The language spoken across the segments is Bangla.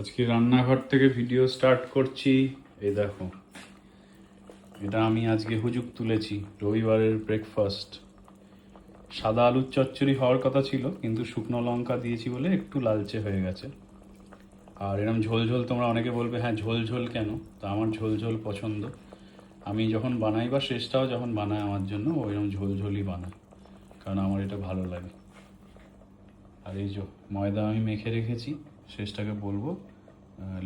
আজকে রান্নাঘর থেকে ভিডিও স্টার্ট করছি। এই দেখো, এটা আমি আজকে হুজুক তুলেছি রবিবারের ব্রেকফাস্ট। সাদা আলুর চচ্চড়ি হওয়ার কথা ছিল, কিন্তু শুকনো লঙ্কা দিয়েছি বলে একটু লালচে হয়ে গেছে। আর এরকম ঝোল ঝোল, তোমরা অনেকে বলবে হ্যাঁ ঝোল ঝোল কেন, তা আমার ঝোল ঝোল পছন্দ। আমি যখন বানাই বা শেষটাও যখন বানায় আমার জন্য ওইরকম ঝোল ঝোলই বানাই, কারণ আমার এটা ভালো লাগে। আর এই যে ময়দা আমি মেখে রেখেছি, শেষটাকে বলবো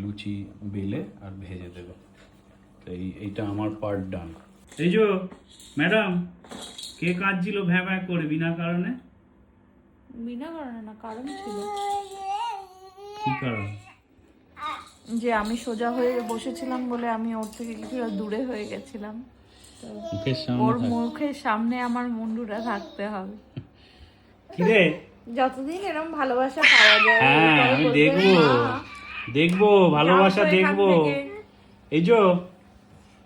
লুচি বেলে আর ভেজে দেবে। তো এইটা আমার পার্ট ডান। এই যে ম্যাডাম, কে কাঁদছিল ভ্যাঁ ভ্যাঁ করে বিনা কারণে? বিনা কারণে না, কারণ ছিল। কি কারণ? যে আমি সোজা হয়ে বসেছিলাম বলে আমি ওর থেকে কিছুটা দূরে হয়ে গেছিলাম। তো মুখের সামনে ওর থাক। মুখের সামনে আমার মুন্ডুটা থাকতে হবে। কি রে? যতদিন এরকম ভালোবাসা পাওয়া যায়, হ্যাঁ, এরপরে আমি বলবে, দেখবো "মা, দেখবো ভালোবাসা যাও তো এখান দেখবো। থেকে।" এই যে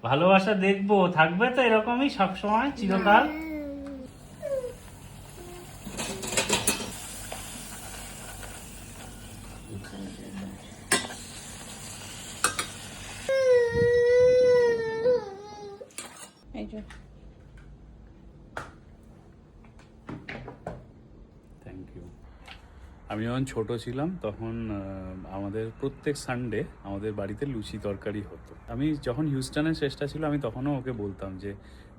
ভালোবাসা দেখবো, থাকবে তো এরকমই সবসময় চিরকাল। এই যে থ্যাংক ইউ। আমি যখন ছোট ছিলাম তখন আমাদের প্রত্যেক সানডে আমাদের বাড়িতে লুচি তরকারি হতো। আমি যখন হিউস্টনের চেষ্টা ছিল আমি তখনও ওকে বলতাম যে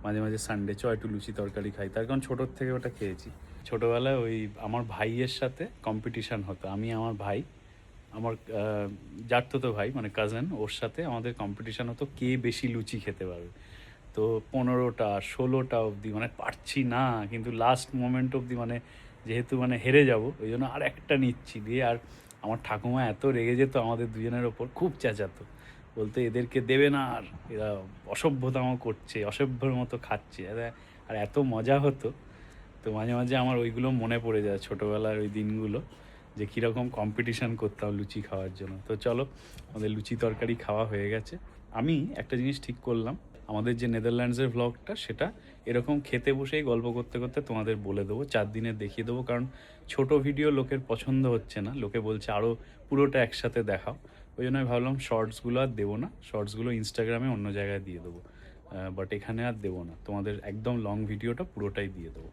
মাঝে মাঝে সানডে একটু লুচি তরকারি খাই, তার কারণ ছোটোর থেকে ওটা খেয়েছি। ছোটোবেলায় ওই আমার ভাইয়ের সাথে কম্পিটিশান হতো, আমি আমার ভাই, আমার জাঠতো ভাই মানে কাজিন, ওর সাথে আমাদের কম্পিটিশান হতো কে বেশি লুচি খেতে পারবে। তো 15টা 16টা অবধি মানে পারছি না, কিন্তু লাস্ট মোমেন্ট অবধি মানে যেহেতু মানে হেরে যাব ওই জন্য আর একটা নিচ্ছি দিয়ে। আর আমার ঠাকুমা এত রেগে যেত আমাদের দুজনের ওপর, খুব চেঁচাতো, বলতে এদেরকে দেবে না, আর এরা অসভ্যতামো করছে, অসভ্যর মতো খাচ্ছে। আর এত মজা হতো। তো মাঝে মাঝে আমার ওইগুলো মনে পড়ে যায়, ছোটোবেলার ওই দিনগুলো, যে কীরকম কম্পিটিশান করতাম লুচি খাওয়ার জন্য। তো চলো, আমাদের লুচি তরকারি খাওয়া হয়ে গেছে। আমি একটা জিনিস ঠিক করলাম, আমাদের যে নেদারল্যান্ডসের ভ্লগটা সেটা এরকম খেতে বসেই গল্প করতে করতে তোমাদের বলে দেবো, 4 দিনের দেখিয়ে দেবো, কারণ ছোট ভিডিও লোকের পছন্দ হচ্ছে না, লোকে বলছে আরও পুরোটা একসাথে দেখাও। ওই জন্য আমি ভাবলাম শর্টসগুলো আর দেবো না, শর্টসগুলো ইনস্টাগ্রামে অন্য জায়গায় দিয়ে দেবো, বাট এখানে আর দেবো না, তোমাদের একদম লং ভিডিওটা পুরোটাই দিয়ে দেবো।